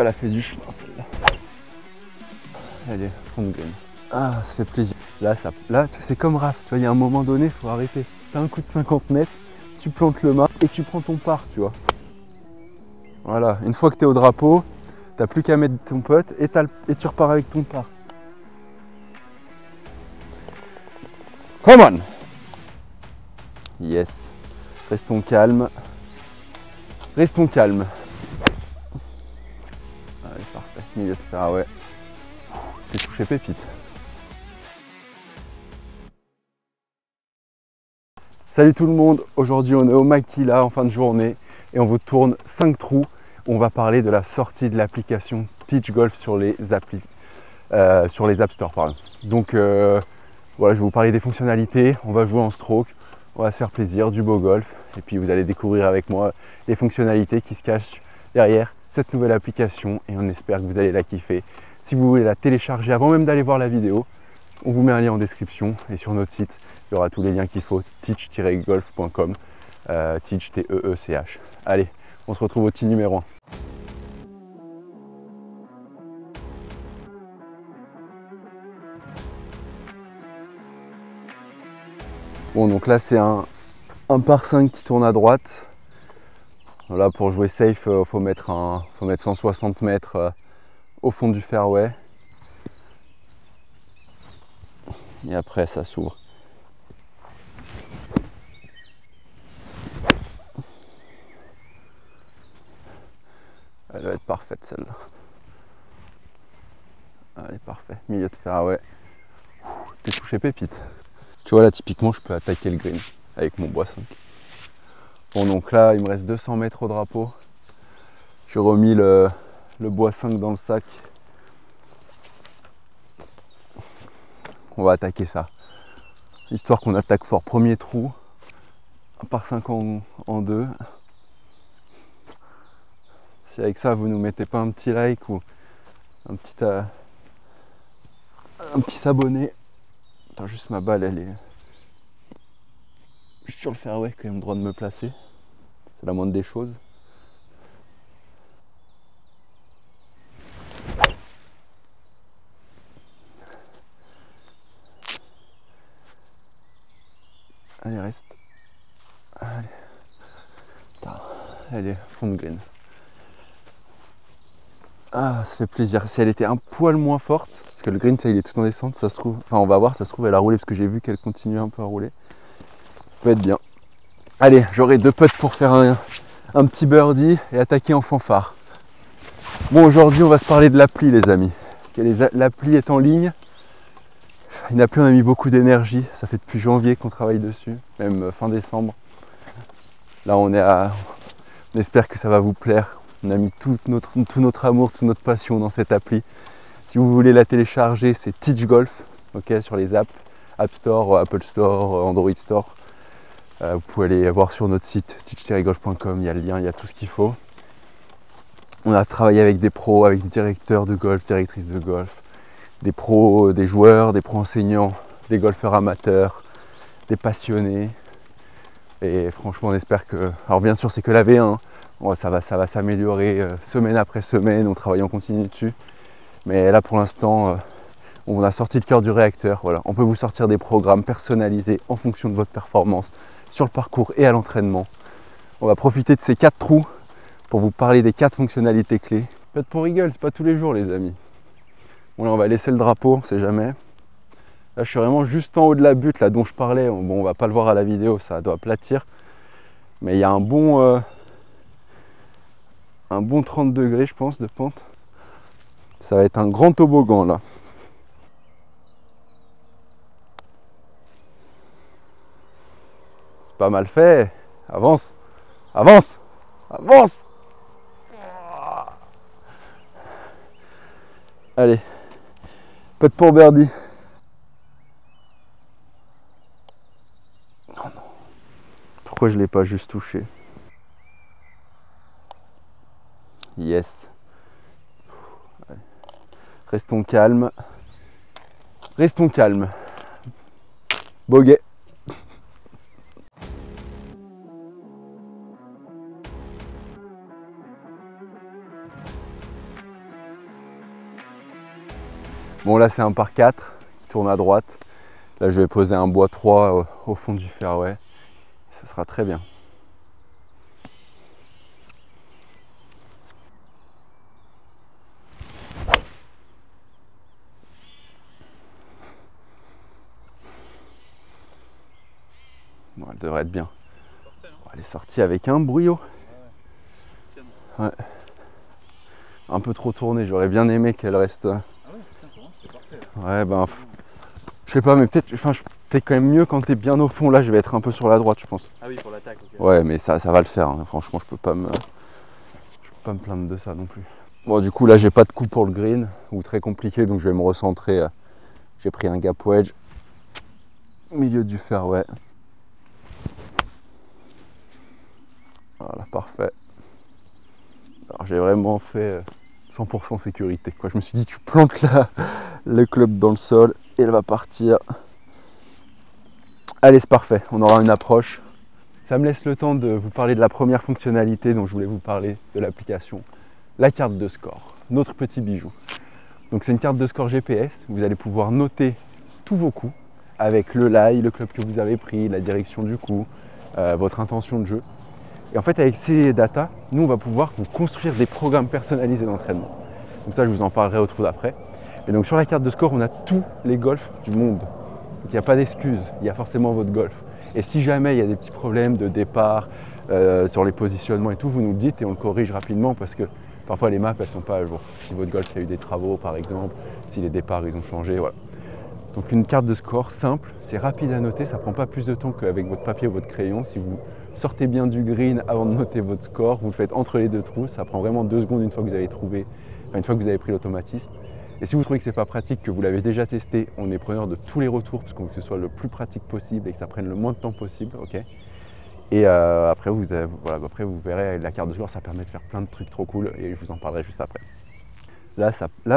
elle a fait du chemin celle-là. Elle est fond de green. Ah, ça fait plaisir. Là, c'est comme Raph, tu vois, il y a un moment donné, il faut arrêter. T'as un coup de 50 mètres, tu plantes le mât et tu prends ton par, tu vois. Voilà, une fois que tu es au drapeau, t'as plus qu'à mettre ton putt et tu repars avec ton par. Come on! Yes. Restons calmes. Restons calmes. Allez, parfait. Milieu de fairway. J'ai touché pépite. Salut tout le monde. Aujourd'hui, on est au Maquila en fin de journée et on vous tourne 5 trous. On va parler de la sortie de l'application Teach Golf sur les applis, sur les App Store, pardon. Donc voilà, je vais vous parler des fonctionnalités. On va jouer en stroke. On va se faire plaisir, du beau golf. Et puis vous allez découvrir avec moi les fonctionnalités qui se cachent derrière cette nouvelle application. Et on espère que vous allez la kiffer. Si vous voulez la télécharger avant même d'aller voir la vidéo, on vous met un lien en description. Et sur notre site, il y aura tous les liens qu'il faut. teach-golf.com. Teach, T-E-E-C-H. Allez, on se retrouve au tee numéro 1. Bon, donc là c'est un par 5 qui tourne à droite. Là pour jouer safe, faut mettre 160 mètres au fond du fairway. Et après ça s'ouvre. Elle va être parfaite celle-là. Allez, parfait. Milieu de fairway. T'es touché pépite. Tu vois là typiquement je peux attaquer le green avec mon bois 5. Bon donc là il me reste 200 mètres au drapeau. J'ai remis le bois 5 dans le sac. On va attaquer ça. Histoire qu'on attaque fort. Premier trou. Un par 5 en 2. Si avec ça vous nous mettez pas un petit like ou un petit s'abonner. Attends, juste ma balle elle est juste sur le fairway quand même, droit de me placer. C'est la moindre des choses. Allez, reste. Allez. Putain, elle est fond de green. Ah, ça fait plaisir. Si elle était un poil moins forte, parce que le green, ça, il est tout en descente, ça se trouve. Enfin, on va voir, ça se trouve, elle a roulé parce que j'ai vu qu'elle continuait un peu à rouler. Ça peut être bien. Allez, j'aurai 2 putts pour faire un petit birdie et attaquer en fanfare. Bon, aujourd'hui, on va se parler de l'appli, les amis. Parce que l'appli est en ligne. Il n'a plus, on a mis beaucoup d'énergie. Ça fait depuis janvier qu'on travaille dessus, même fin décembre. Là, on espère que ça va vous plaire. On a mis tout notre amour, toute notre passion dans cette appli. Si vous voulez la télécharger, c'est Teach Golf, okay, sur les apps, App Store, Apple Store, Android Store. Vous pouvez aller voir sur notre site teach-golf.com, il y a le lien, il y a tout ce qu'il faut. On a travaillé avec des pros, avec des directeurs de golf, directrices de golf, des pros, des joueurs, des pros enseignants, des golfeurs amateurs, des passionnés. Et franchement, on espère que... Alors bien sûr, c'est que la V1, ça va s'améliorer semaine après semaine, on travaille en continu dessus. Mais là, pour l'instant, on a sorti le cœur du réacteur. Voilà. On peut vous sortir des programmes personnalisés en fonction de votre performance sur le parcours et à l'entraînement. On va profiter de ces 4 trous pour vous parler des 4 fonctionnalités clés. Peut-être pour rigole, c'est pas tous les jours, les amis. Bon, là, on va laisser le drapeau, on sait jamais. Là, je suis vraiment juste en haut de la butte là dont je parlais. Bon, on va pas le voir à la vidéo, ça doit aplatir. Mais il y a un bon 30 degrés, je pense, de pente. Ça va être un grand toboggan là. C'est pas mal fait. Avance, avance, avance. Allez, putt pour birdie. Oh non. Pourquoi je l'ai pas juste touché? Yes. Allez. Restons calmes. Restons calmes. Bogey. Bon là c'est un par 4 qui tourne à droite. Là je vais poser un bois 3 au fond du fairway. Ça sera très bien. Bon, elle devrait être bien. Bon, elle est sortie avec un brouillot. Ouais. Un peu trop tournée, j'aurais bien aimé qu'elle reste. Ah ouais, c'est parfait. Ouais, ben, je sais pas, mais peut-être quand même mieux quand t'es bien au fond. Là, je vais être un peu sur la droite, je pense. Ah oui, pour l'attaque, ok. Ouais, mais ça va le faire. Hein. Franchement, je peux pas me plaindre de ça non plus. Bon, du coup, là, j'ai pas de coup pour le green, ou très compliqué, donc je vais me recentrer. J'ai pris un gap wedge, milieu du fairway. Voilà, parfait. Alors, j'ai vraiment fait 100% sécurité, quoi. Je me suis dit, tu plantes le club dans le sol et elle va partir. Allez, c'est parfait. On aura une approche. Ça me laisse le temps de vous parler de la première fonctionnalité dont je voulais vous parler de l'application, la carte de score, notre petit bijou. Donc c'est une carte de score GPS, vous allez pouvoir noter tous vos coups avec le lie, le club que vous avez pris, la direction du coup, votre intention de jeu. Et en fait avec ces datas, nous on va pouvoir vous construire des programmes personnalisés d'entraînement. Donc ça je vous en parlerai au trou d'après. Et donc sur la carte de score on a tous les golfs du monde. Donc il n'y a pas d'excuse, il y a forcément votre golf. Et si jamais il y a des petits problèmes de départ sur les positionnements et tout, vous nous le dites et on le corrige rapidement parce que parfois les maps elles sont pas à jour. Si votre golf a eu des travaux par exemple, si les départs ils ont changé, voilà. Donc une carte de score simple, c'est rapide à noter, ça prend pas plus de temps qu'avec votre papier ou votre crayon. Si vous sortez bien du green avant de noter votre score, vous le faites entre les deux trous, ça prend vraiment 2 secondes une fois que vous avez trouvé, une fois que vous avez pris l'automatisme. Et si vous trouvez que c'est pas pratique, que vous l'avez déjà testé, on est preneur de tous les retours parce qu'on veut que ce soit le plus pratique possible et que ça prenne le moins de temps possible, ok. Et après, vous verrez, la carte de score, ça permet de faire plein de trucs trop cool et je vous en parlerai juste après. Là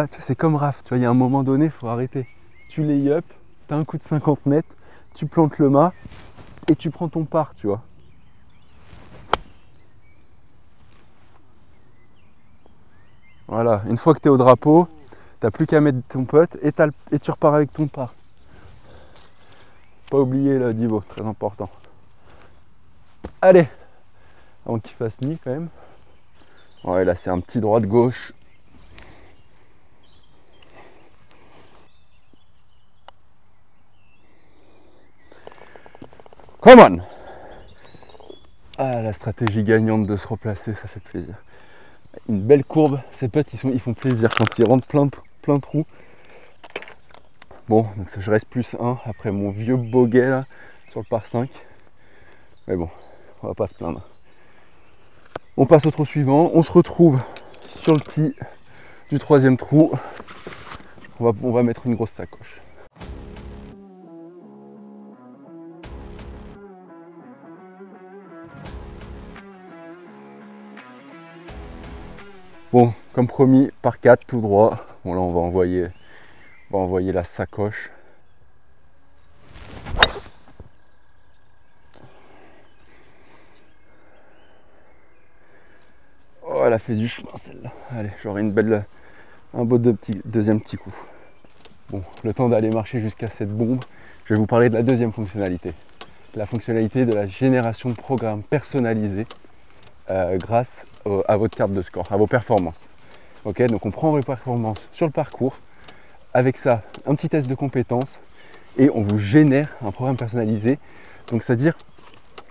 c'est comme Raph, tu vois, il y a un moment donné, il faut arrêter. Tu lay up, tu as un coup de 50 mètres, tu plantes le mât et tu prends ton par, tu vois. Voilà, une fois que tu es au drapeau, tu n'as plus qu'à mettre ton putt et tu repars avec ton par. Pas oublier le niveau, très important. Allez, avant qu'il fasse nuit quand même. Ouais, là c'est un petit droit de gauche. Come on! Ah, la stratégie gagnante de se replacer, ça fait plaisir. Une belle courbe, ces putts ils font plaisir quand ils rentrent plein trous. Bon, donc ça, je reste plus 1 après mon vieux bogey là sur le par 5. Mais bon, on va pas se plaindre. On passe au trou suivant, on se retrouve sur le tee du 3e trou. On va mettre une grosse sacoche. Bon, comme promis, par 4 tout droit. Bon là on va envoyer la sacoche. Oh, elle a fait du chemin celle-là. Allez, j'aurai un beau deuxième petit coup. Bon, le temps d'aller marcher jusqu'à cette bombe, je vais vous parler de la deuxième fonctionnalité. La fonctionnalité de la génération de programmes personnalisés grâce à votre carte de score, à vos performances. Ok, donc on prend vos performances sur le parcours, avec ça un petit test de compétences et on vous génère un programme personnalisé. Donc c'est-à-dire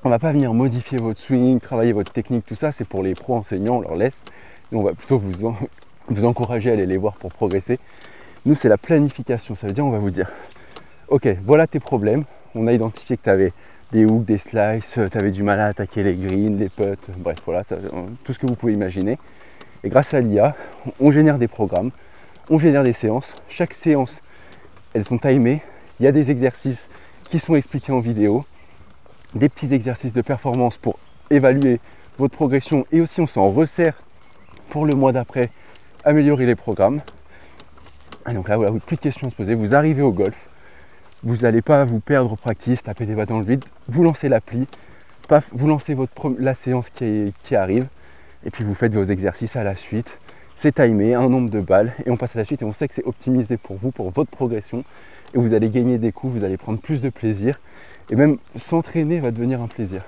on ne va pas venir modifier votre swing, travailler votre technique, tout ça c'est pour les pros enseignants, on leur laisse. Et on va plutôt vous encourager à aller les voir pour progresser. Nous c'est la planification, ça veut dire on va vous dire ok, voilà tes problèmes, on a identifié que tu avais des hooks, des slices, tu avais du mal à attaquer les greens, les putts, bref voilà, tout ce que vous pouvez imaginer. Et grâce à l'IA, on génère des programmes, on génère des séances. Chaque séance, elles sont timées. Il y a des exercices qui sont expliqués en vidéo, des petits exercices de performance pour évaluer votre progression et aussi on s'en resserre pour le mois d'après, améliorer les programmes. Et donc là, voilà, plus de questions à se poser. Vous arrivez au golf, vous n'allez pas vous perdre au practice, taper des balles dans le vide. Vous lancez l'appli, paf, vous lancez la séance qui arrive. Et puis vous faites vos exercices à la suite. c'est timé, un nombre de balles, et on passe à la suite, et on sait que c'est optimisé pour vous, pour votre progression, et vous allez gagner des coups, vous allez prendre plus de plaisir, et même s'entraîner va devenir un plaisir.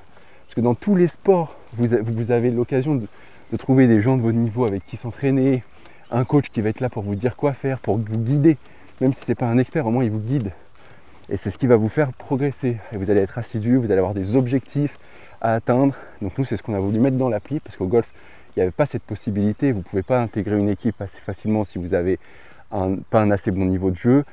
Parce que dans tous les sports, vous avez l'occasion de trouver des gens de votre niveau avec qui s'entraîner, un coach qui va être là pour vous dire quoi faire, pour vous guider, même si ce n'est pas un expert, au moins il vous guide. Et c'est ce qui va vous faire progresser. Et vous allez être assidu, vous allez avoir des objectifs à atteindre. Donc nous, c'est ce qu'on a voulu mettre dans l'appli, parce qu'au golf, il n'y avait pas cette possibilité. Vous ne pouvez pas intégrer une équipe assez facilement si vous avez pas un assez bon niveau de jeu.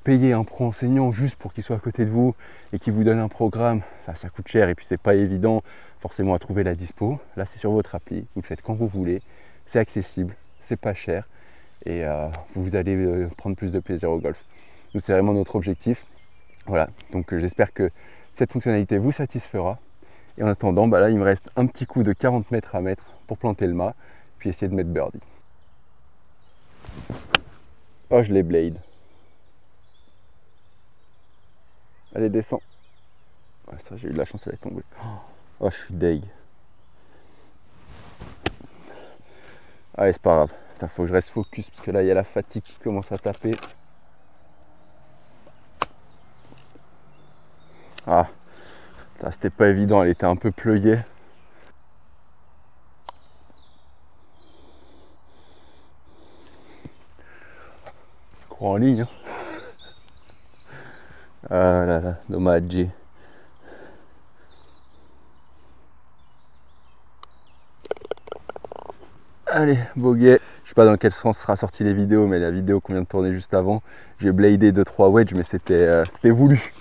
Payer un pro enseignant juste pour qu'il soit à côté de vous et qu'il vous donne un programme, ça coûte cher et puis c'est pas évident forcément à trouver la dispo. Là, c'est sur votre appli, vous le faites quand vous voulez, c'est accessible, c'est pas cher et vous allez prendre plus de plaisir au golf. Nous, c'est vraiment notre objectif. Voilà, donc j'espère que cette fonctionnalité vous satisfera. Et en attendant, là, il me reste un petit coup de 40 mètres à mettre pour planter le mât, puis essayer de mettre birdie. Oh, je l'ai blade. Allez, descends. Ouais, ça, j'ai eu de la chance, elle est tombée. Oh, je suis deg. Allez, c'est pas grave. Putain, faut que je reste focus parce que là, il y a la fatigue qui commence à taper. Ah, c'était pas évident, elle était un peu pleuillée. Cours en ligne. Hein. Ah là là, dommage. Allez, bogey. Je sais pas dans quel sens sera sortie les vidéos, mais la vidéo qu'on vient de tourner juste avant, j'ai bladé 2-3 wedges, mais c'était voulu.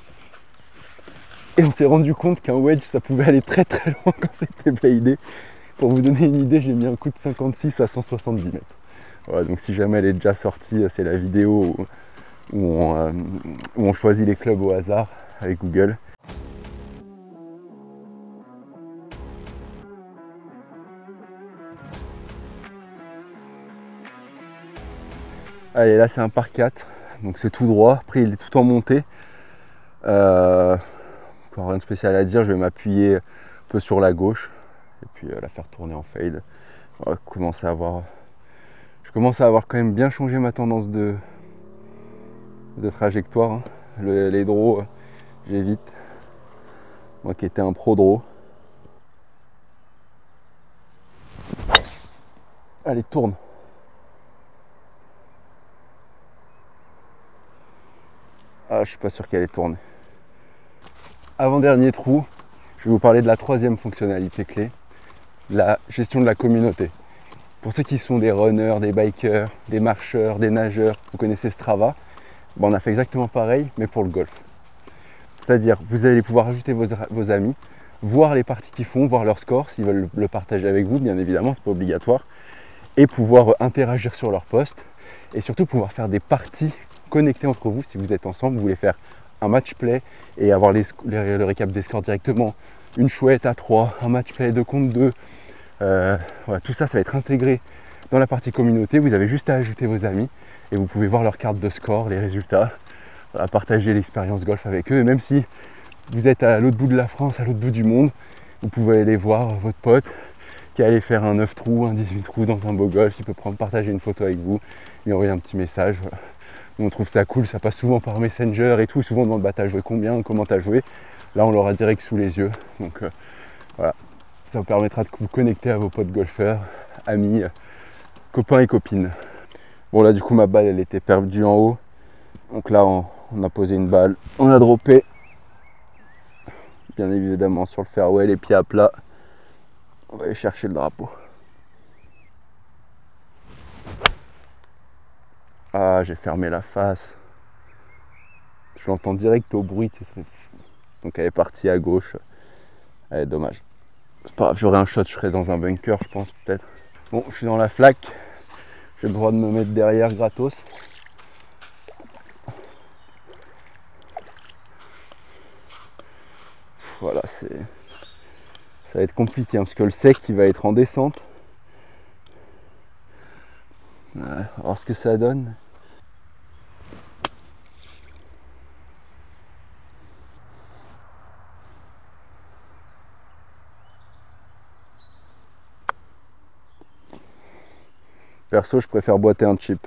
Et on s'est rendu compte qu'un wedge, ça pouvait aller très très loin quand c'était bladé. Pour vous donner une idée, j'ai mis un coup de 56 à 170 mètres. Voilà, donc si jamais elle est déjà sortie, c'est la vidéo où on choisit les clubs au hasard avec Google. Allez, là c'est un par 4, donc c'est tout droit. Après il est tout en montée. Encore rien de spécial à dire, je vais m'appuyer un peu sur la gauche et puis la faire tourner en fade. Je commence à avoir quand même bien changé ma tendance de trajectoire. Hein. Les draws, j'évite. Moi qui étais un pro draw. Allez, tourne. Ah, je suis pas sûr qu'elle ait tourné. Avant-dernier trou, je vais vous parler de la troisième fonctionnalité clé, la gestion de la communauté. Pour ceux qui sont des runners, des bikers, des marcheurs, des nageurs, vous connaissez Strava, on a fait exactement pareil, mais pour le golf. C'est-à-dire, vous allez pouvoir ajouter vos amis, voir les parties qu'ils font, voir leur score, s'ils veulent le partager avec vous, bien évidemment, c'est pas obligatoire, et pouvoir interagir sur leur post, et surtout pouvoir faire des parties connectées entre vous. Si vous êtes ensemble, vous voulez faire un match play et avoir le récap des scores directement, une chouette à 3, un match play 2 contre 2, voilà, tout ça, ça va être intégré dans la partie communauté. Vous avez juste à ajouter vos amis et vous pouvez voir leur carte de score, les résultats, voilà, partager l'expérience golf avec eux. Et même si vous êtes à l'autre bout de la France, à l'autre bout du monde, vous pouvez aller voir votre pote qui allait faire un 9 trous, un 18 trous dans un beau golf. Il peut partager une photo avec vous, lui envoyer un petit message. Voilà. On trouve ça cool, ça passe souvent par Messenger et tout, souvent dans le bah t'as joué combien, comment t'as joué. Là on l'aura direct sous les yeux. Donc voilà, ça vous permettra de vous connecter à vos potes golfeurs, amis, copains et copines. Bon là du coup ma balle elle était perdue en haut. Donc là on a posé une balle, on a droppé. Bien évidemment sur le fairway, les pieds à plat. On va aller chercher le drapeau. Ah, j'ai fermé la face. Je l'entends direct au bruit. Donc elle est partie à gauche. Allez, dommage. C'est pas grave, j'aurai un shot, je serai dans un bunker, je pense, peut-être. Bon, je suis dans la flaque. J'ai le droit de me mettre derrière gratos. Voilà, ça va être compliqué, hein, parce que le sec, il va être en descente. On va voir ce que ça donne. Perso, je préfère boiter un chip.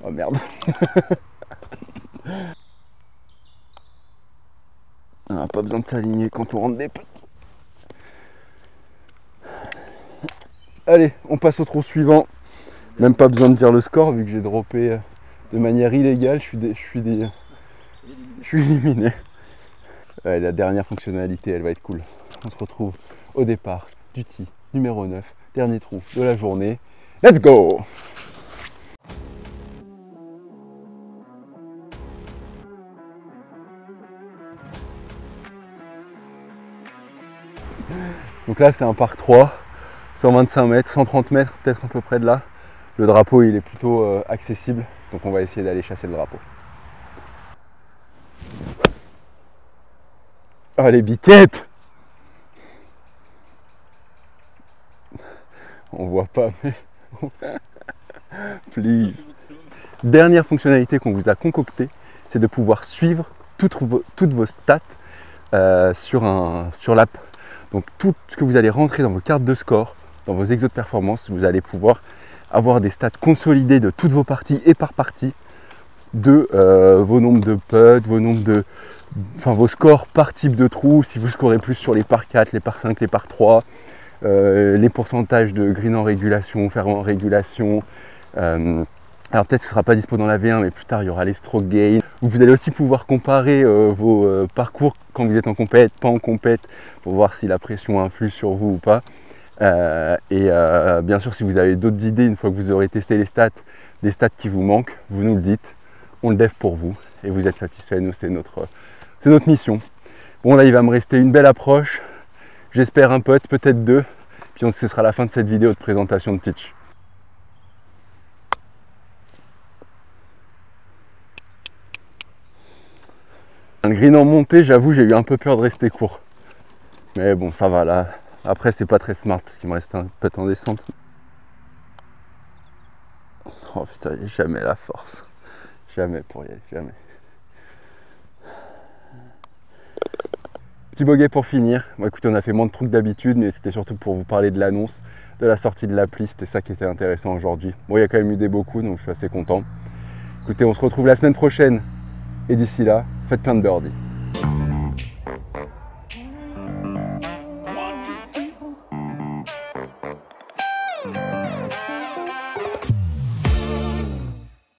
Oh merde. Ah, pas besoin de s'aligner quand on rentre des putts. Allez, on passe au trou suivant. Même pas besoin de dire le score vu que j'ai droppé de manière illégale. Je suis éliminé. Ouais, la dernière fonctionnalité, elle va être cool. On se retrouve au départ du tee numéro 9, dernier trou de la journée. Let's go! Donc là, c'est un par 3, 125 mètres, 130 mètres, peut-être à peu près de là. Le drapeau, il est plutôt accessible, donc on va essayer d'aller chasser le drapeau. Ah, les biquettes! On voit pas, mais... Please. Dernière fonctionnalité qu'on vous a concoctée, c'est de pouvoir suivre toutes vos stats sur l'app. Donc tout ce que vous allez rentrer dans vos cartes de score, dans vos exos de performance, vous allez pouvoir avoir des stats consolidées de toutes vos parties et par partie, de vos nombres de putts, vos scores par type de trou, si vous scorez plus sur les par 4, les par 5, les par 3, les pourcentages de green en régulation, fer en régulation. Alors peut-être que ce ne sera pas dispo dans la V1, mais plus tard il y aura les stroke gain. Vous allez aussi pouvoir comparer vos parcours quand vous êtes en compète, pas en compète, pour voir si la pression influe sur vous ou pas. Bien sûr, si vous avez d'autres idées, une fois que vous aurez testé les stats, des stats qui vous manquent, vous nous le dites, on le dev pour vous et vous êtes satisfait. Nous, c'est notre mission. Bon, là, il va me rester une belle approche. J'espère un putt, peut-être deux. Puis ce sera la fin de cette vidéo de présentation de Teach. Le green en montée, j'avoue, j'ai eu un peu peur de rester court. Mais bon, ça va là. Après, c'est pas très smart parce qu'il me reste un putt en descente. Oh putain, j'ai jamais la force. Jamais pour y aller, jamais. Petit bogey pour finir. Bon, écoutez, on a fait moins de trucs d'habitude, mais c'était surtout pour vous parler de l'annonce, de la sortie de l'appli. C'était ça qui était intéressant aujourd'hui. Bon, il y a quand même eu des beaux coups, donc je suis assez content. Écoutez, on se retrouve la semaine prochaine. Et d'ici là, faites plein de birdies.